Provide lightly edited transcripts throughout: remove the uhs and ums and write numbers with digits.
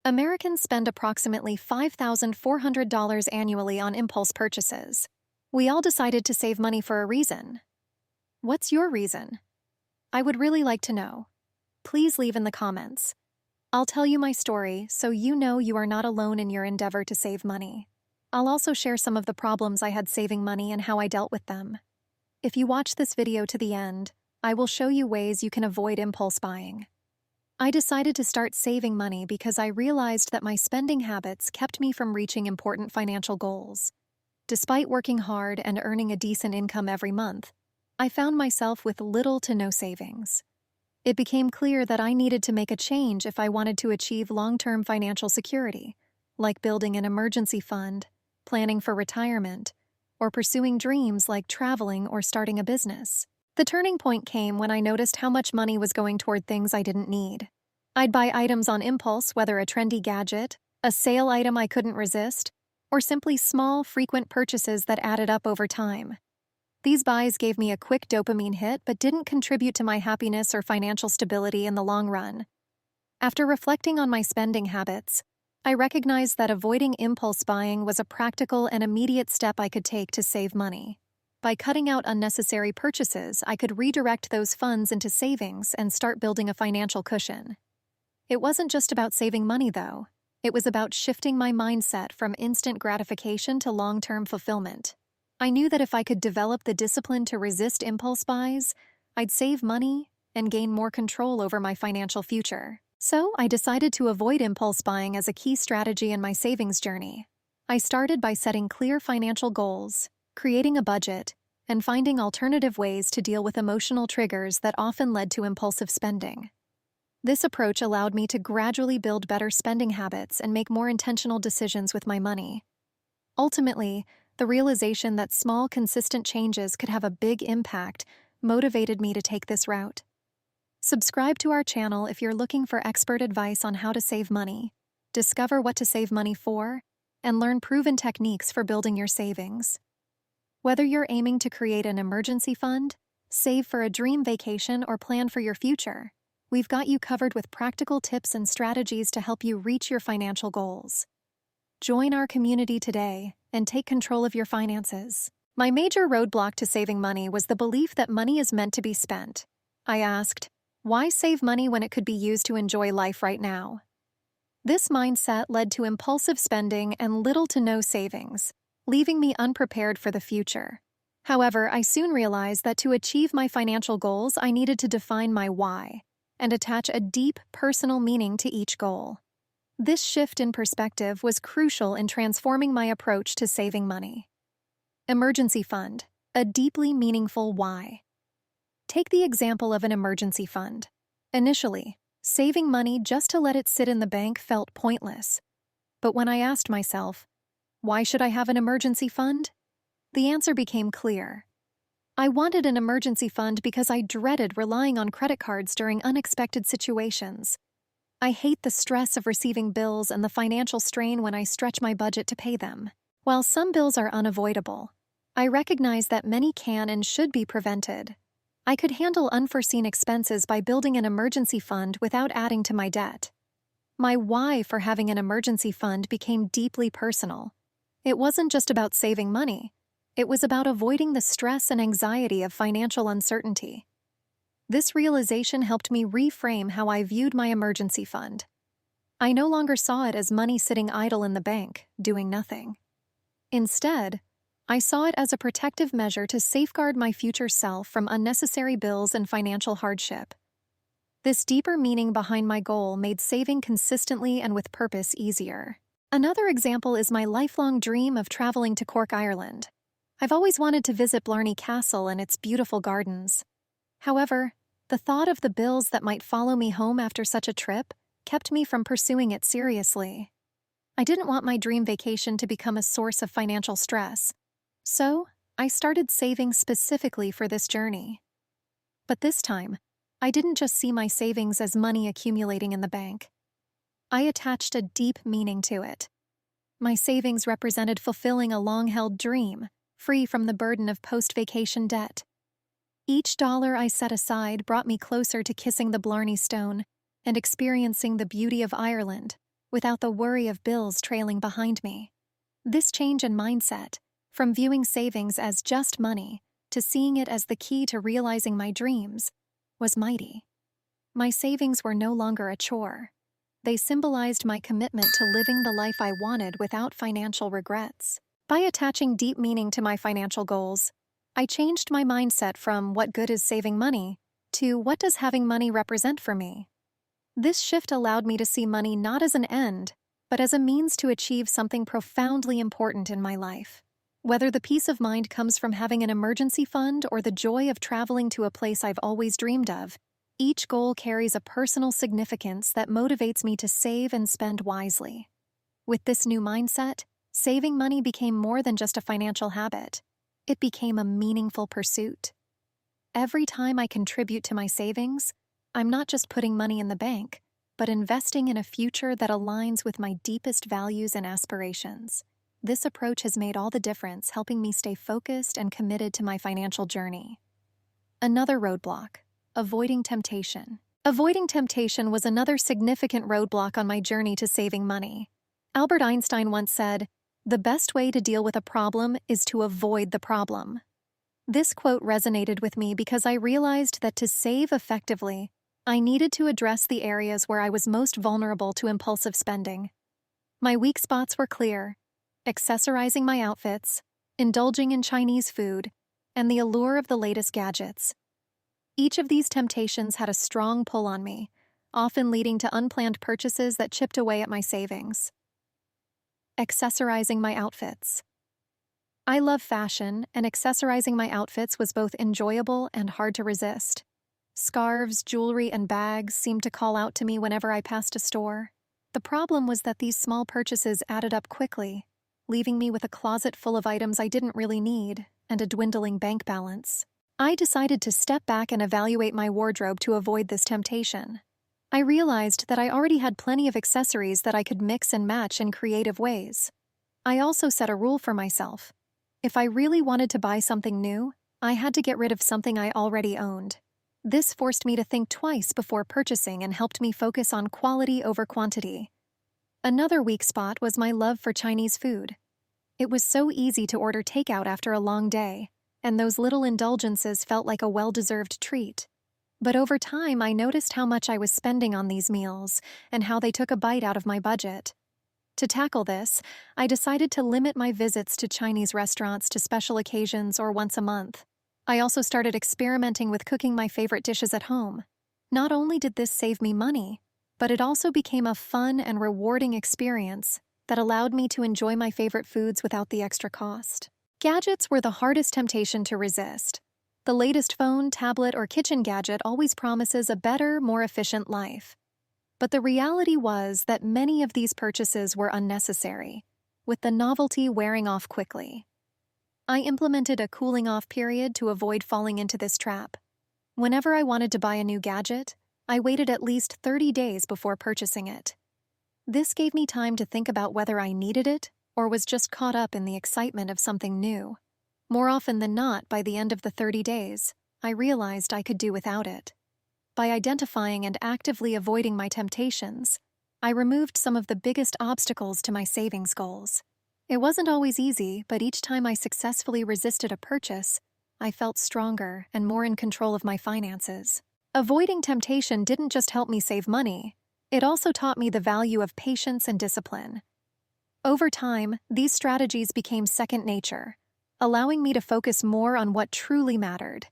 Americans spend approximately $5,400 annually on impulse purchases. We all decided to save money for a reason. What's your reason? I would really like to know. Please leave in the comments. I'll tell you my story so you know you are not alone in your endeavor to save money. I'll also share some of the problems I had saving money and how I dealt with them. If you watch this video to the end, I will show you ways you can avoid impulse buying. I decided to start saving money because I realized that my spending habits kept me from reaching important financial goals. Despite working hard and earning a decent income every month, I found myself with little to no savings. It became clear that I needed to make a change if I wanted to achieve long-term financial security, like building an emergency fund, planning for retirement, or pursuing dreams like traveling or starting a business. The turning point came when I noticed how much money was going toward things I didn't need. I'd buy items on impulse, whether a trendy gadget, a sale item I couldn't resist, or simply small, frequent purchases that added up over time. These buys gave me a quick dopamine hit but didn't contribute to my happiness or financial stability in the long run. After reflecting on my spending habits, I recognized that avoiding impulse buying was a practical and immediate step I could take to save money. By cutting out unnecessary purchases, I could redirect those funds into savings and start building a financial cushion. It wasn't just about saving money, though. It was about shifting my mindset from instant gratification to long-term fulfillment. I knew that if I could develop the discipline to resist impulse buys, I'd save money and gain more control over my financial future. So I decided to avoid impulse buying as a key strategy in my savings journey. I started by setting clear financial goals, creating a budget, and finding alternative ways to deal with emotional triggers that often led to impulsive spending. This approach allowed me to gradually build better spending habits and make more intentional decisions with my money. Ultimately, the realization that small, consistent changes could have a big impact motivated me to take this route. Subscribe to our channel if you're looking for expert advice on how to save money, discover what to save money for, and learn proven techniques for building your savings. Whether you're aiming to create an emergency fund, save for a dream vacation, or plan for your future, we've got you covered with practical tips and strategies to help you reach your financial goals. Join our community today and take control of your finances. My major roadblock to saving money was the belief that money is meant to be spent. I asked, why save money when it could be used to enjoy life right now? This mindset led to impulsive spending and little to no savings, leaving me unprepared for the future. However, I soon realized that to achieve my financial goals, I needed to define my why and attach a deep personal meaning to each goal. This shift in perspective was crucial in transforming my approach to saving money. Emergency fund, a deeply meaningful why. Take the example of an emergency fund. Initially, saving money just to let it sit in the bank felt pointless. But when I asked myself, why should I have an emergency fund? The answer became clear. I wanted an emergency fund because I dreaded relying on credit cards during unexpected situations. I hate the stress of receiving bills and the financial strain when I stretch my budget to pay them. While some bills are unavoidable, I recognize that many can and should be prevented. I could handle unforeseen expenses by building an emergency fund without adding to my debt. My why for having an emergency fund became deeply personal. It wasn't just about saving money. It was about avoiding the stress and anxiety of financial uncertainty. This realization helped me reframe how I viewed my emergency fund. I no longer saw it as money sitting idle in the bank, doing nothing. Instead, I saw it as a protective measure to safeguard my future self from unnecessary bills and financial hardship. This deeper meaning behind my goal made saving consistently and with purpose easier. Another example is my lifelong dream of traveling to Cork, Ireland. I've always wanted to visit Blarney Castle and its beautiful gardens. However, the thought of the bills that might follow me home after such a trip kept me from pursuing it seriously. I didn't want my dream vacation to become a source of financial stress, so I started saving specifically for this journey. But this time, I didn't just see my savings as money accumulating in the bank. I attached a deep meaning to it. My savings represented fulfilling a long-held dream, free from the burden of post-vacation debt. Each dollar I set aside brought me closer to kissing the Blarney Stone and experiencing the beauty of Ireland, without the worry of bills trailing behind me. This change in mindset, from viewing savings as just money to seeing it as the key to realizing my dreams, was mighty. My savings were no longer a chore. They symbolized my commitment to living the life I wanted without financial regrets. By attaching deep meaning to my financial goals, I changed my mindset from what good is saving money to what does having money represent for me. This shift allowed me to see money not as an end, but as a means to achieve something profoundly important in my life. Whether the peace of mind comes from having an emergency fund or the joy of traveling to a place I've always dreamed of, each goal carries a personal significance that motivates me to save and spend wisely. With this new mindset, saving money became more than just a financial habit. It became a meaningful pursuit. Every time I contribute to my savings, I'm not just putting money in the bank, but investing in a future that aligns with my deepest values and aspirations. This approach has made all the difference, helping me stay focused and committed to my financial journey. Another roadblock: avoiding temptation. Avoiding temptation was another significant roadblock on my journey to saving money. Albert Einstein once said, "The best way to deal with a problem is to avoid the problem." This quote resonated with me because I realized that to save effectively, I needed to address the areas where I was most vulnerable to impulsive spending. My weak spots were clear: accessorizing my outfits, indulging in Chinese food, and the allure of the latest gadgets. Each of these temptations had a strong pull on me, often leading to unplanned purchases that chipped away at my savings. Accessorizing my outfits. I love fashion, and accessorizing my outfits was both enjoyable and hard to resist. Scarves, jewelry, and bags seemed to call out to me whenever I passed a store. The problem was that these small purchases added up quickly, leaving me with a closet full of items I didn't really need and a dwindling bank balance. I decided to step back and evaluate my wardrobe to avoid this temptation. I realized that I already had plenty of accessories that I could mix and match in creative ways. I also set a rule for myself: if I really wanted to buy something new, I had to get rid of something I already owned. This forced me to think twice before purchasing and helped me focus on quality over quantity. Another weak spot was my love for Chinese food. It was so easy to order takeout after a long day, and those little indulgences felt like a well-deserved treat. But over time, I noticed how much I was spending on these meals and how they took a bite out of my budget. To tackle this, I decided to limit my visits to Chinese restaurants to special occasions or once a month. I also started experimenting with cooking my favorite dishes at home. Not only did this save me money, but it also became a fun and rewarding experience that allowed me to enjoy my favorite foods without the extra cost. Gadgets were the hardest temptation to resist. The latest phone, tablet, or kitchen gadget always promises a better, more efficient life. But the reality was that many of these purchases were unnecessary, with the novelty wearing off quickly. I implemented a cooling-off period to avoid falling into this trap. Whenever I wanted to buy a new gadget, I waited at least 30 days before purchasing it. This gave me time to think about whether I needed it or was just caught up in the excitement of something new. More often than not, by the end of the 30 days, I realized I could do without it. By identifying and actively avoiding my temptations, I removed some of the biggest obstacles to my savings goals. It wasn't always easy, but each time I successfully resisted a purchase, I felt stronger and more in control of my finances. Avoiding temptation didn't just help me save money, it also taught me the value of patience and discipline. Over time, these strategies became second nature, allowing me to focus more on what truly mattered: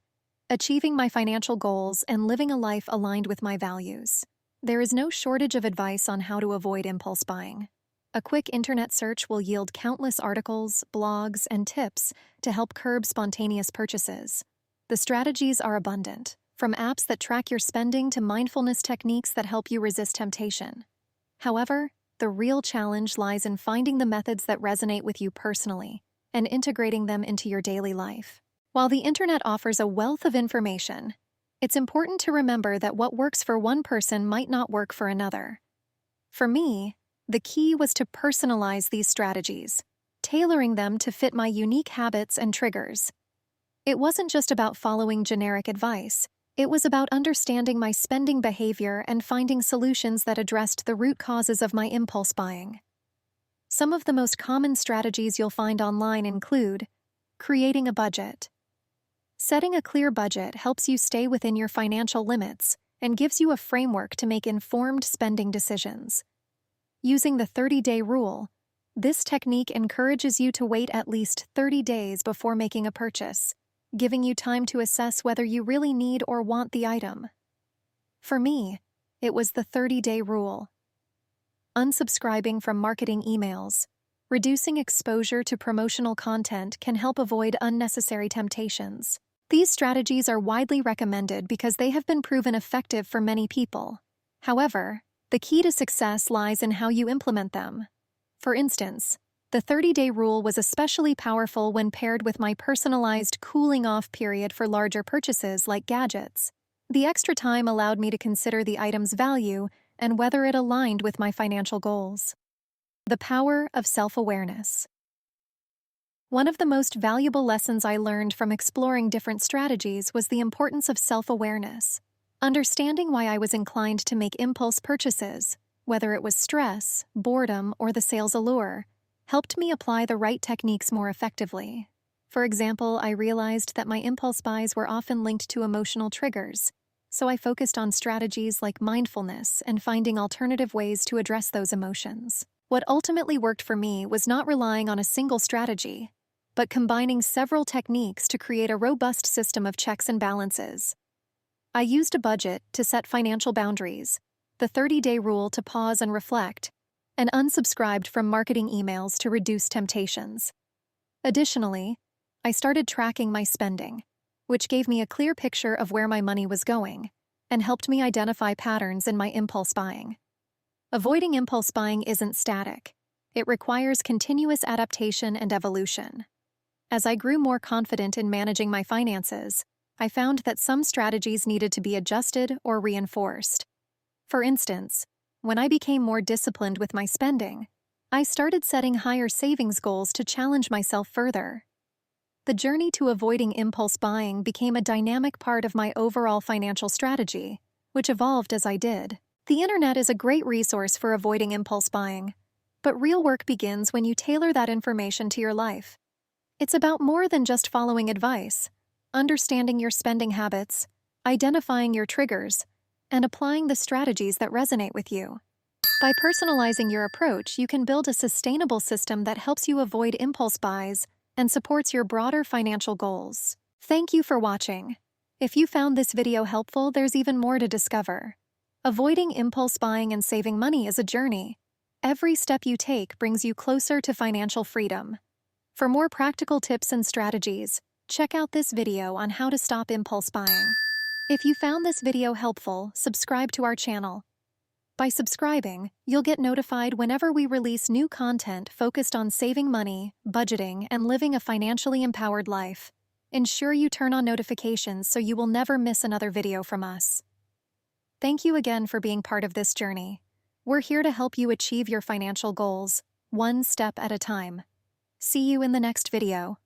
achieving my financial goals and living a life aligned with my values. There is no shortage of advice on how to avoid impulse buying. A quick internet search will yield countless articles, blogs, and tips to help curb spontaneous purchases. The strategies are abundant, from apps that track your spending to mindfulness techniques that help you resist temptation. However, the real challenge lies in finding the methods that resonate with you personally and integrating them into your daily life. While the internet offers a wealth of information, it's important to remember that what works for one person might not work for another. For me, the key was to personalize these strategies, tailoring them to fit my unique habits and triggers. It wasn't just about following generic advice. It was about understanding my spending behavior and finding solutions that addressed the root causes of my impulse buying. Some of the most common strategies you'll find online include creating a budget. Setting a clear budget helps you stay within your financial limits and gives you a framework to make informed spending decisions. Using the 30-day rule, this technique encourages you to wait at least 30 days before making a purchase, giving you time to assess whether you really need or want the item. For me, it was the 30-day rule. Unsubscribing from marketing emails. Reducing exposure to promotional content can help avoid unnecessary temptations. These strategies are widely recommended because they have been proven effective for many people. However, the key to success lies in how you implement them. For instance, the 30-day rule was especially powerful when paired with my personalized cooling-off period for larger purchases like gadgets. The extra time allowed me to consider the item's value and whether it aligned with my financial goals. The power of self-awareness. One of the most valuable lessons I learned from exploring different strategies was the importance of self-awareness. Understanding why I was inclined to make impulse purchases, whether it was stress, boredom, or the sales allure, helped me apply the right techniques more effectively. For example, I realized that my impulse buys were often linked to emotional triggers, so I focused on strategies like mindfulness and finding alternative ways to address those emotions. What ultimately worked for me was not relying on a single strategy, but combining several techniques to create a robust system of checks and balances. I used a budget to set financial boundaries, the 30-day rule to pause and reflect, and unsubscribed from marketing emails to reduce temptations. Additionally, I started tracking my spending, which gave me a clear picture of where my money was going and helped me identify patterns in my impulse buying. Avoiding impulse buying isn't static. It requires continuous adaptation and evolution. As I grew more confident in managing my finances, I found that some strategies needed to be adjusted or reinforced. For instance, when I became more disciplined with my spending, I started setting higher savings goals to challenge myself further. The journey to avoiding impulse buying became a dynamic part of my overall financial strategy, which evolved as I did. The internet is a great resource for avoiding impulse buying, but real work begins when you tailor that information to your life. It's about more than just following advice, understanding your spending habits, identifying your triggers, and applying the strategies that resonate with you. By personalizing your approach, you can build a sustainable system that helps you avoid impulse buys and supports your broader financial goals. Thank you for watching. If you found this video helpful, there's even more to discover. Avoiding impulse buying and saving money is a journey. Every step you take brings you closer to financial freedom. For more practical tips and strategies, check out this video on how to stop impulse buying. If you found this video helpful, subscribe to our channel. By subscribing, you'll get notified whenever we release new content focused on saving money, budgeting, and living a financially empowered life. Ensure you turn on notifications so you will never miss another video from us. Thank you again for being part of this journey. We're here to help you achieve your financial goals, one step at a time. See you in the next video.